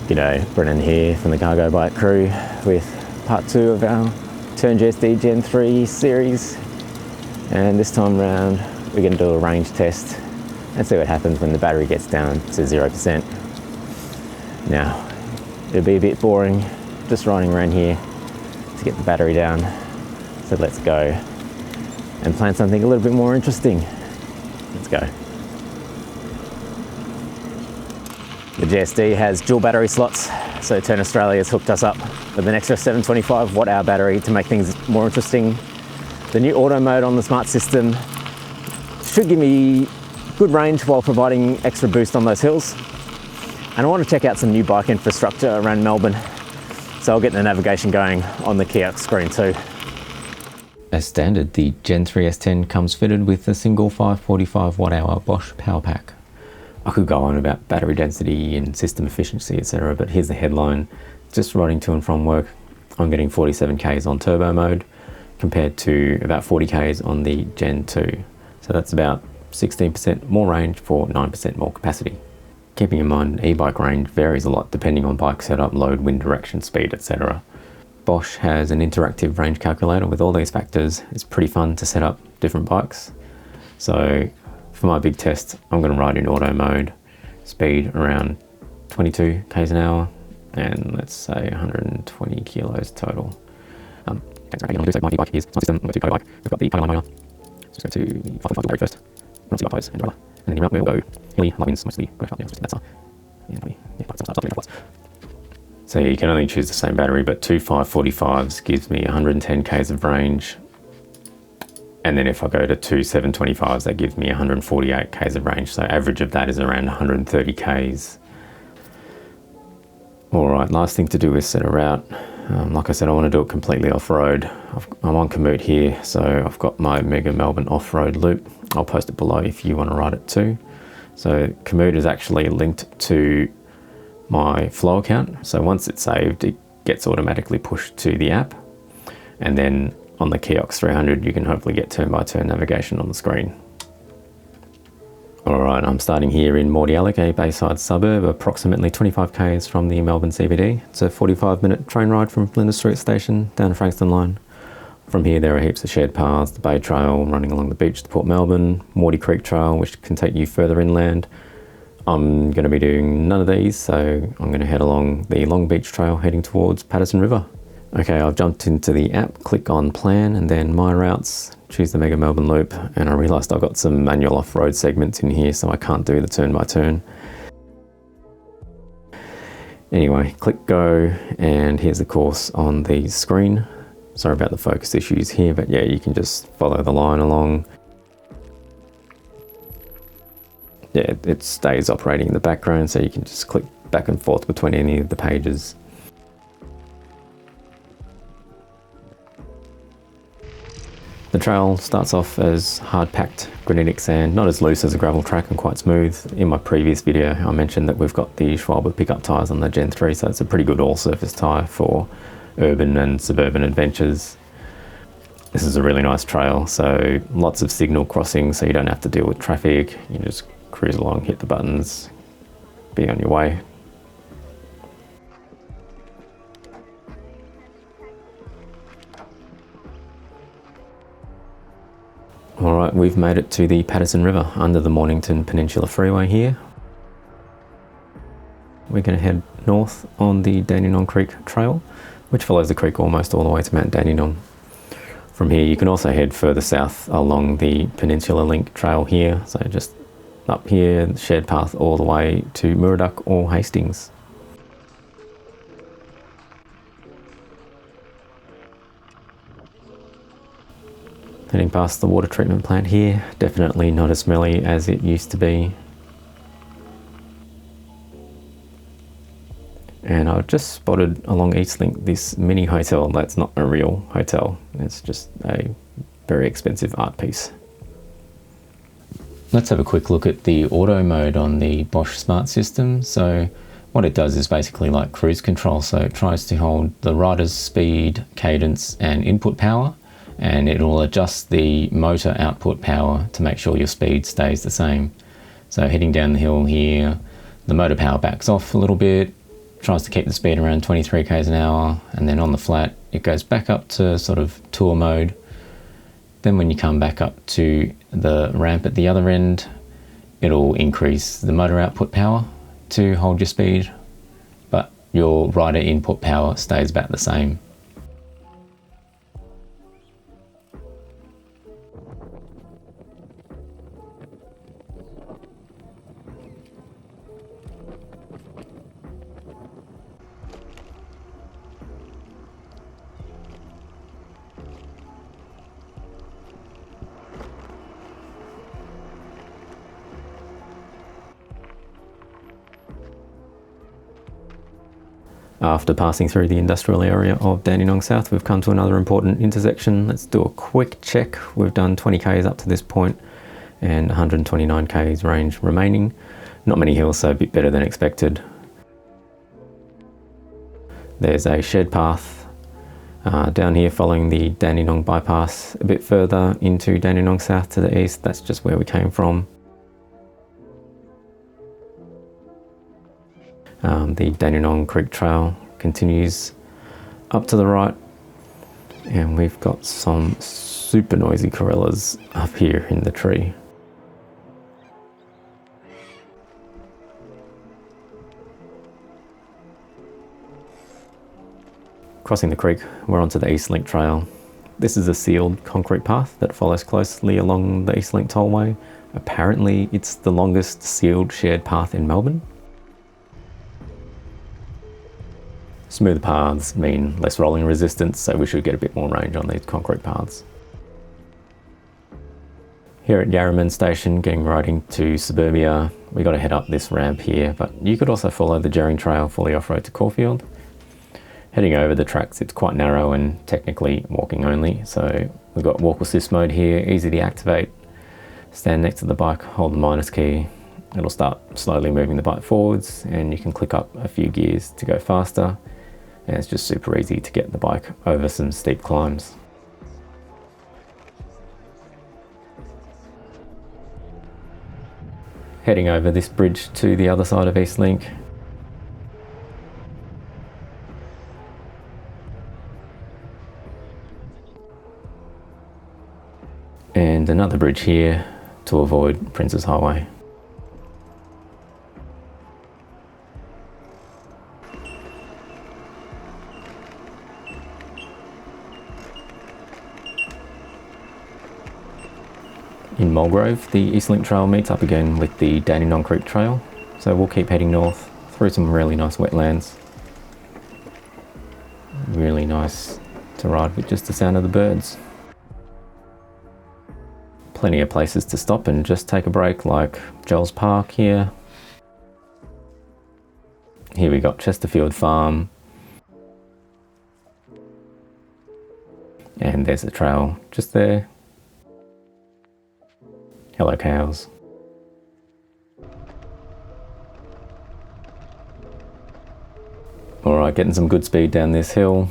G'day, Brennan here from the Cargo Bike crew with part 2 of our Tern GSD Gen 3 series, and this time around we're going to do a range test and see what happens when the battery gets down to 0%. Now, it'll be a bit boring just riding around here to get the battery down, so let's go and plan something a little bit more interesting. Let's go. The GSD has dual battery slots, so Tern Australia has hooked us up with an extra 725 watt hour battery to make things more interesting. The new auto mode on the smart system should give me good range while providing extra boost on those hills. And I want to check out some new bike infrastructure around Melbourne, so I'll get the navigation going on the Komoot screen too. As standard, the Gen 3 S10 comes fitted with a single 545 watt hour Bosch power pack. I could go on about battery density and system efficiency, etc., but here's the headline. Just riding to and from work, I'm getting 47 k's on turbo mode compared to about 40 k's on the Gen 2. So that's about 16% more range for 9% more capacity. Keeping in mind, e-bike range varies a lot depending on bike setup, load, wind direction, speed, etc. Bosch has an interactive range calculator with all these factors. It's pretty fun to set up different bikes. So for my big test, I'm going to ride in auto mode, speed around 22 k's an hour, and let's say 120 kilos total. Thanks for having my bike. Here's my system. We've got 2 bike. We've got the power line motor. So let's go to 555 battery first. Not see my toes and umbrella. And then we'll go hilly, light winds, mostly. That's all. So you can only choose the same battery, but two 545s gives me 110 k's of range. And then if I go to two 725s, that gives me 148 k's of range. So average of that is around 130 k's. All right, last thing to do is set a route. Like I said, I want to do it completely off-road. I'm on Komoot here, so I've got my Mega Melbourne off-road loop. I'll post it below if you want to ride it too. So Komoot is actually linked to my Flow account. So once it's saved, it gets automatically pushed to the app. And then on the Komoot 300, you can hopefully get turn-by-turn navigation on the screen. Alright, I'm starting here in Mordialloc, a bayside suburb, approximately 25 k's from the Melbourne CBD. It's a 45-minute train ride from Flinders Street Station down to Frankston Line. From here there are heaps of shared paths, the Bay Trail running along the beach to Port Melbourne, Mordy Creek Trail which can take you further inland. I'm going to be doing none of these, so I'm going to head along the Long Beach Trail heading towards Patterson River. Okay, I've jumped into the app, click on plan and then my routes, choose the Mega Melbourne loop, and I realised I've got some manual off-road segments in here so I can't do the turn by turn. Anyway, click go and here's the course on the screen. Sorry about the focus issues here, but yeah, you can just follow the line along. Yeah, it stays operating in the background, so you can just click back and forth between any of the pages. The trail starts off as hard-packed granitic sand, not as loose as a gravel track and quite smooth. In my previous video I mentioned that we've got the Schwalbe pickup tyres on the Gen 3, so it's a pretty good all-surface tyre for urban and suburban adventures. This is a really nice trail, so lots of signal crossing so you don't have to deal with traffic. You just cruise along, hit the buttons, be on your way. Alright, we've made it to the Patterson River under the Mornington Peninsula Freeway here. We're going to head north on the Dandenong Creek Trail, which follows the creek almost all the way to Mount Dandenong. From here you can also head further south along the Peninsula Link Trail here, so just up here, shared path all the way to Murdoch or Hastings. Heading past the water treatment plant here, definitely not as smelly as it used to be. And I've just spotted along Eastlink this mini hotel that's not a real hotel, it's just a very expensive art piece. Let's have a quick look at the auto mode on the Bosch Smart system. So what it does is basically like cruise control, so it tries to hold the rider's speed, cadence and input power, and it will adjust the motor output power to make sure your speed stays the same. So heading down the hill here, the motor power backs off a little bit, tries to keep the speed around 23 k's an hour, and then on the flat it goes back up to sort of tour mode. Then when you come back up to the ramp at the other end, it'll increase the motor output power to hold your speed, but your rider input power stays about the same. After passing through the industrial area of Dandenong South, we've come to another important intersection. Let's do a quick check. We've done 20 k's up to this point and 129 k's range remaining. Not many hills, so a bit better than expected. There's a shed path down here following the Dandenong bypass a bit further into Dandenong South to the east. That's just where we came from. The Dandenong Creek Trail continues up to the right, and we've got some super noisy corellas up here in the tree. Crossing the creek, we're onto the East Link Trail. This is a sealed concrete path that follows closely along the East Link Tollway. Apparently it's the longest sealed shared path in Melbourne. Smoother paths mean less rolling resistance, so we should get a bit more range on these concrete paths. Here at Yarraman Station, getting right into suburbia, we got to head up this ramp here, but you could also follow the Gerring Trail fully off-road to Caulfield. Heading over the tracks, it's quite narrow and technically walking only, so we've got walk assist mode here, easy to activate. Stand next to the bike, hold the minus key, it'll start slowly moving the bike forwards, and you can click up a few gears to go faster. And it's just super easy to get the bike over some steep climbs. Heading over this bridge to the other side of East Link. And another bridge here to avoid Princes Highway. In Mulgrove, the East Link Trail meets up again with the Dandenong Creek Trail, so we'll keep heading north through some really nice wetlands. Really nice to ride with just the sound of the birds. Plenty of places to stop and just take a break, like Joel's Park here. Here we got Chesterfield Farm. And there's the trail just there. Hello cows. Alright, getting some good speed down this hill,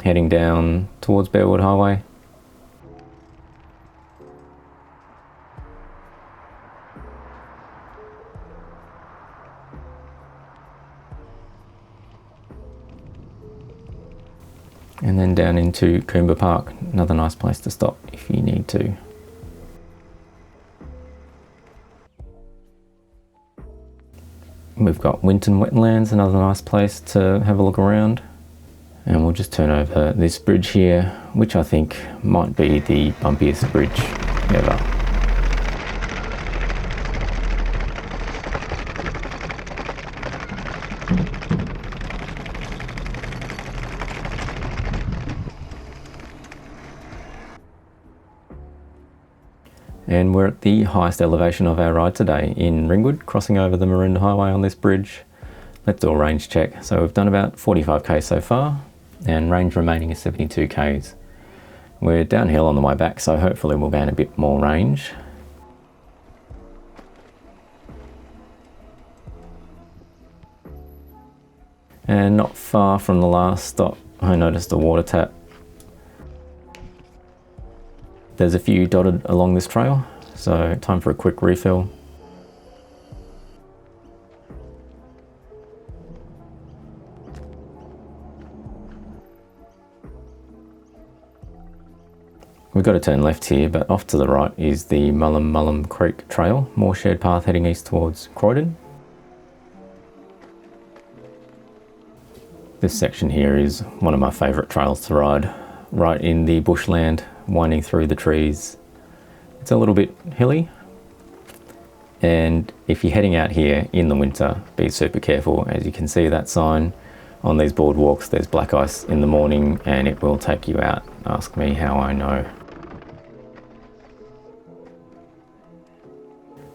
heading down towards Bearwood Highway. And then down into Coomba Park, another nice place to stop if you need to. We've got Winton Wetlands, another nice place to have a look around. And we'll just turn over this bridge here, which I think might be the bumpiest bridge ever. And we're at the highest elevation of our ride today in Ringwood, crossing over the Maroondah Highway on this bridge. Let's do a range check. So we've done about 45k so far, and range remaining is 72k's. We're downhill on the way back, so hopefully we'll gain a bit more range. And not far from the last stop, I noticed a water tap. There's a few dotted along this trail, so time for a quick refill. We've got to turn left here, but off to the right is the Mullum Creek Trail, more shared path heading east towards Croydon. This section here is one of my favourite trails to ride, right in the bushland, winding through the trees. It's a little bit hilly, and if you're heading out here in the winter, be super careful. As you can see that sign on these boardwalks, there's black ice in the morning and it will take you out. Ask me how I know.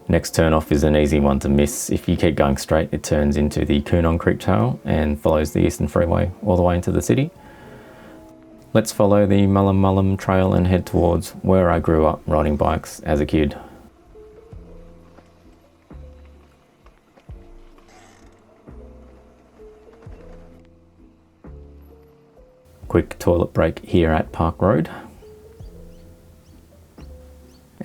Next turn off is an easy one to miss. If you keep going straight, it turns into the Komoot Creek Trail and follows the Eastern Freeway all the way into the city. Let's follow the Mullum Trail and head towards where I grew up riding bikes as a kid. Quick toilet break here at Park Road.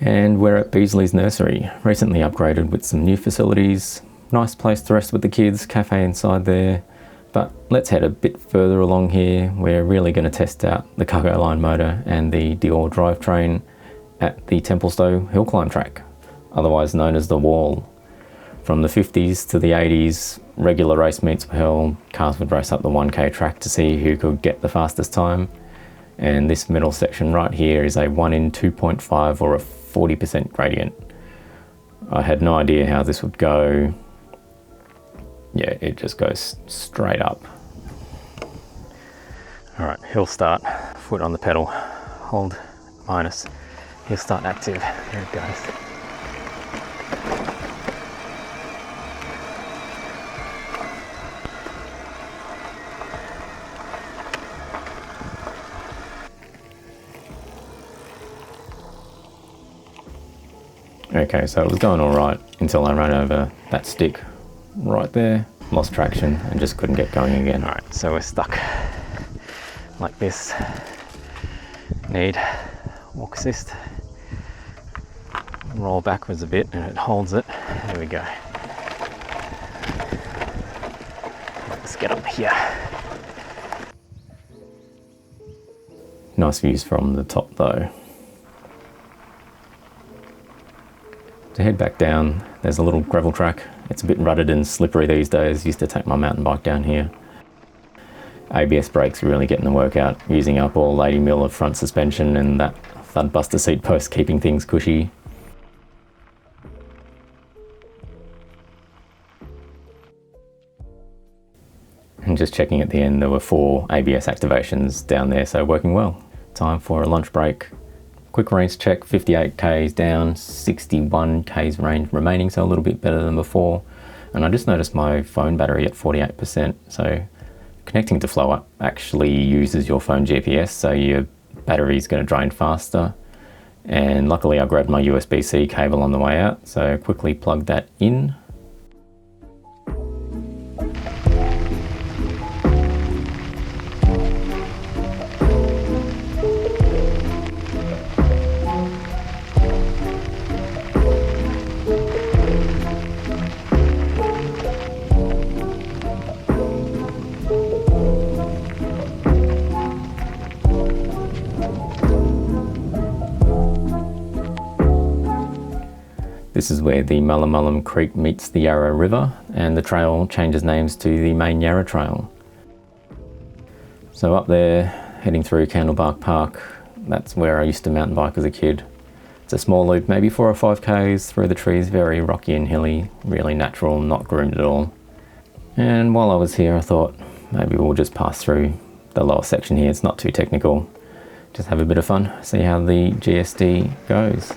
And we're at Beasley's Nursery, recently upgraded with some new facilities. Nice place to rest with the kids, cafe inside there. But let's head a bit further along here. We're really going to test out the cargo line motor and the Dior drivetrain at the Templestowe hill climb track, otherwise known as the Wall. From the 50s to the 80s, regular race meets were held. Cars would race up the 1K track to see who could get the fastest time. And this middle section right here is a 1 in 2.5 or a 40% gradient. I had no idea how this would go. Yeah, it just goes straight up. All right, hill start, foot on the pedal, hold minus, hill start active, here it goes. Okay, so it was going all right until I ran over that stick right there, lost traction and just couldn't get going again. All right, so we're stuck like this. Need walk assist. Roll backwards a bit and it holds it. There we go. Let's get up here. Nice views from the top though. To head back down, there's a little gravel track. It's a bit rutted and slippery these days. Used to take my mountain bike down here. ABS brakes really getting the work out, using up all 80 mil of front suspension and that thud buster seat post keeping things cushy. And just checking at the end, there were 4 ABS activations down there, so working well. Time for a lunch break. Quick range check, 58 k's down, 61 k's range remaining, so a little bit better than before. And I just noticed my phone battery at 48%, so connecting to FlowUp actually uses your phone GPS, so your battery is going to drain faster. And luckily I grabbed my USB-C cable on the way out, so quickly plugged that in. This is where the Mullum Creek meets the Yarra River and the trail changes names to the main Yarra Trail. So up there, heading through Candlebark Park, that's where I used to mountain bike as a kid. It's a small loop, maybe 4 or 5 k's through the trees, very rocky and hilly, really natural, not groomed at all. And while I was here I thought maybe we'll just pass through the lower section here, it's not too technical. Just have a bit of fun, see how the GSD goes.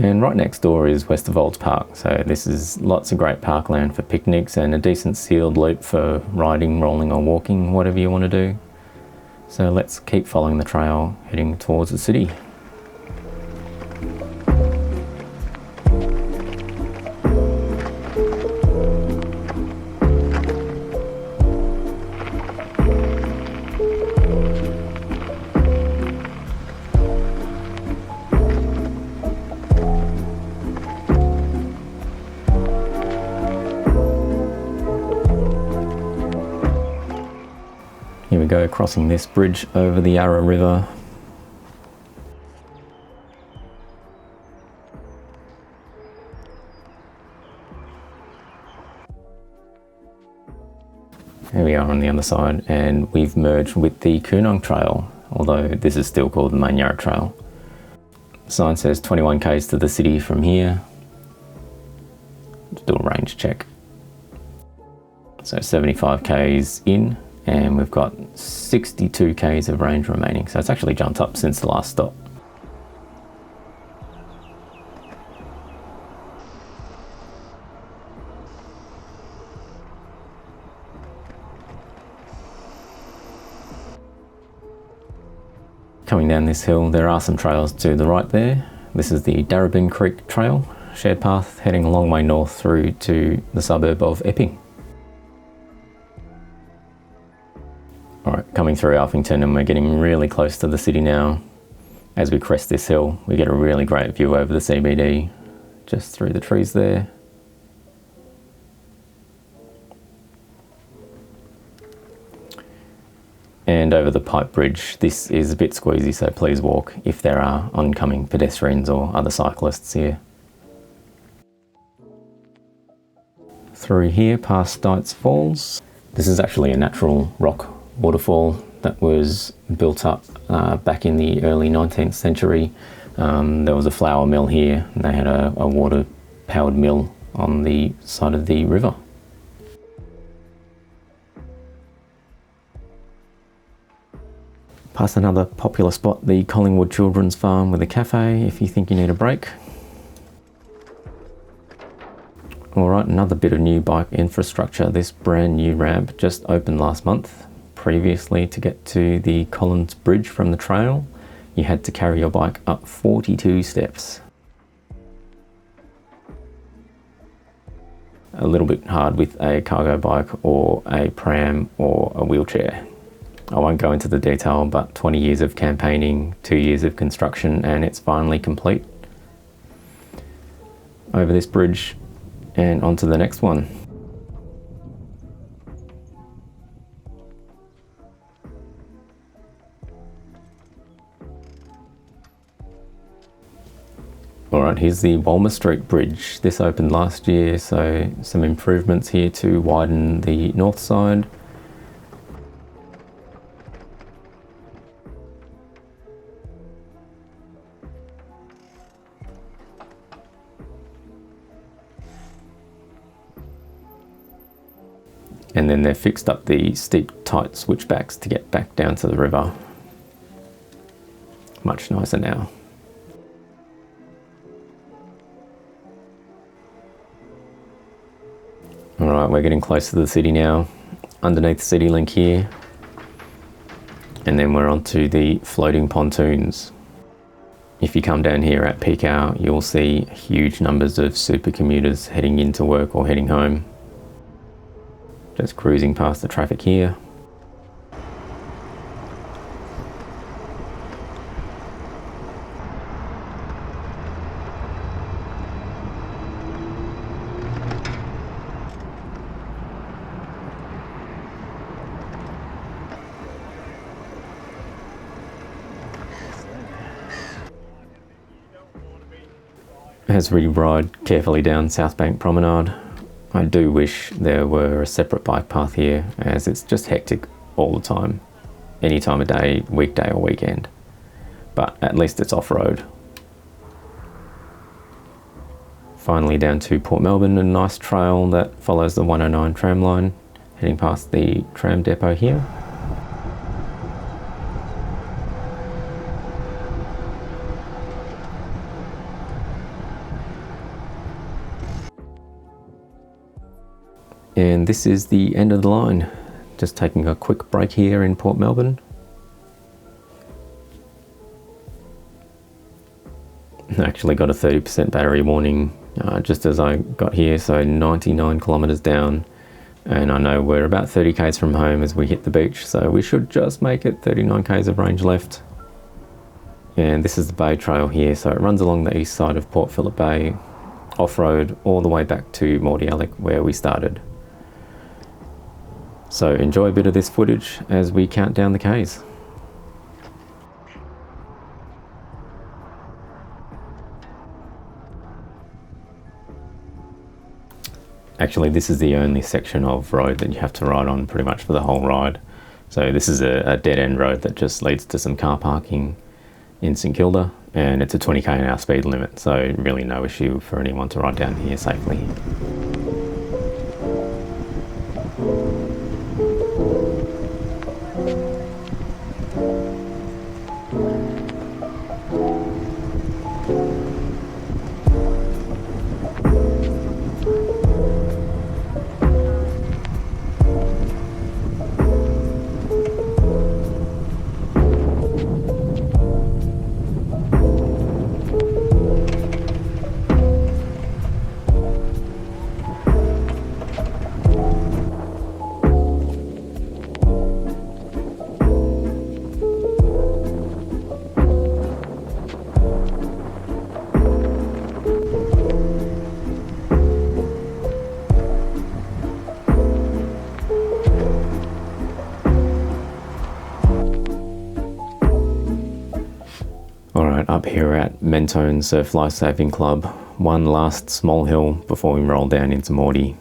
And right next door is Westervolds Park, so this is lots of great parkland for picnics and a decent sealed loop for riding, rolling or walking, whatever you want to do. So let's keep following the trail, heading towards the city. Here we go, crossing this bridge over the Yarra River. Here we are on the other side, and we've merged with the Koonong Trail, although this is still called the Main Yarra Trail. The sign says 21 k's to the city from here. Let's do a range check. So 75 k's in, and we've got 62 k's of range remaining, so it's actually jumped up since the last stop. Coming down this hill, there are some trails to the right there. This is the Darabin Creek Trail, shared path heading a long way north through to the suburb of Epping. Alright, coming through Alphington, and we're getting really close to the city now. As we crest this hill, we get a really great view over the CBD, just through the trees there. And over the pipe bridge. This is a bit squeezy, so please walk if there are oncoming pedestrians or other cyclists here. Through here past Dites Falls. This is actually a natural rock waterfall that was built up back in the early 19th century. There was a flour mill here, and they had a water powered mill on the side of the river. Past another popular spot, the Collingwood Children's Farm with a cafe if you think you need a break. Alright, another bit of new bike infrastructure. This brand new ramp just opened last month. Previously, to get to the Collins Bridge from the trail, you had to carry your bike up 42 steps. A little bit hard with a cargo bike or a pram or a wheelchair. I won't go into the detail, but 20 years of campaigning, 2 years of construction, and it's finally complete. Over this bridge and onto the next one. Alright, here's the Walmer Street Bridge. This opened last year, so some improvements here to widen the north side. And then they've fixed up the steep, tight switchbacks to get back down to the river. Much nicer now. Alright, we're getting close to the city now. Underneath CityLink here. And then we're onto the floating pontoons. If you come down here at peak hour, you'll see huge numbers of super commuters heading into work or heading home. Just cruising past the traffic here. As we ride carefully down South Bank Promenade, I do wish there were a separate bike path here, as it's just hectic all the time, any time of day, weekday or weekend. But at least it's off-road. Finally down to Port Melbourne, a nice trail that follows the 109 tram line, heading past the tram depot here. And this is the end of the line. Just taking a quick break here in Port Melbourne. I actually got a 30% battery warning just as I got here, so 99 kilometers down. And I know we're about 30 k's from home as we hit the beach, so we should just make it 39 k's of range left. And this is the Bay Trail here, so it runs along the east side of Port Phillip Bay, off-road all the way back to Mordialloc where we started. So enjoy a bit of this footage as we count down the Ks. Actually, this is the only section of road that you have to ride on pretty much for the whole ride. So this is a dead-end road that just leads to some car parking in St Kilda, and it's a 20k/h speed limit, so really no issue for anyone to ride down here safely. Alright, up here at Mentone Surf Life Saving Club, one last small hill before we roll down into Mordi.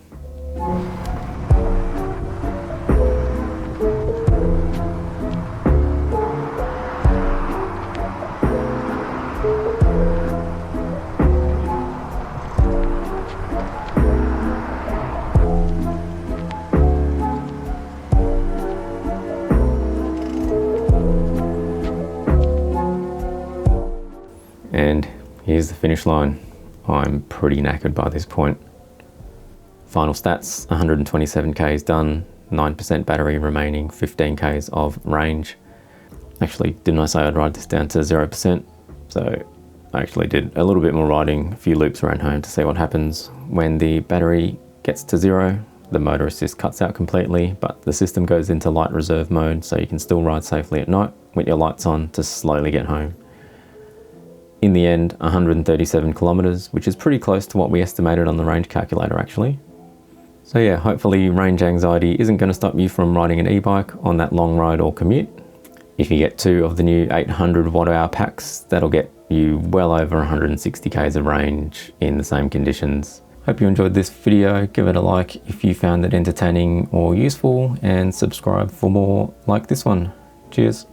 And here's the finish line. I'm pretty knackered by this point. Final stats, 127 Ks done, 9% battery remaining, 15 Ks of range. Actually, didn't I say I'd ride this down to 0%? So I actually did a little bit more riding, a few loops around home to see what happens. When the battery gets to 0, the motor assist cuts out completely, but the system goes into light reserve mode, so you can still ride safely at night with your lights on to slowly get home. In the end, 137 kilometers, which is pretty close to what we estimated on the range calculator actually. So yeah, hopefully range anxiety isn't going to stop you from riding an e-bike on that long ride or commute. If you get 2 of the new 800 watt-hour packs, that'll get you well over 160 Ks of range in the same conditions. Hope you enjoyed this video. Give it a like if you found it entertaining or useful, and subscribe for more like this one. Cheers.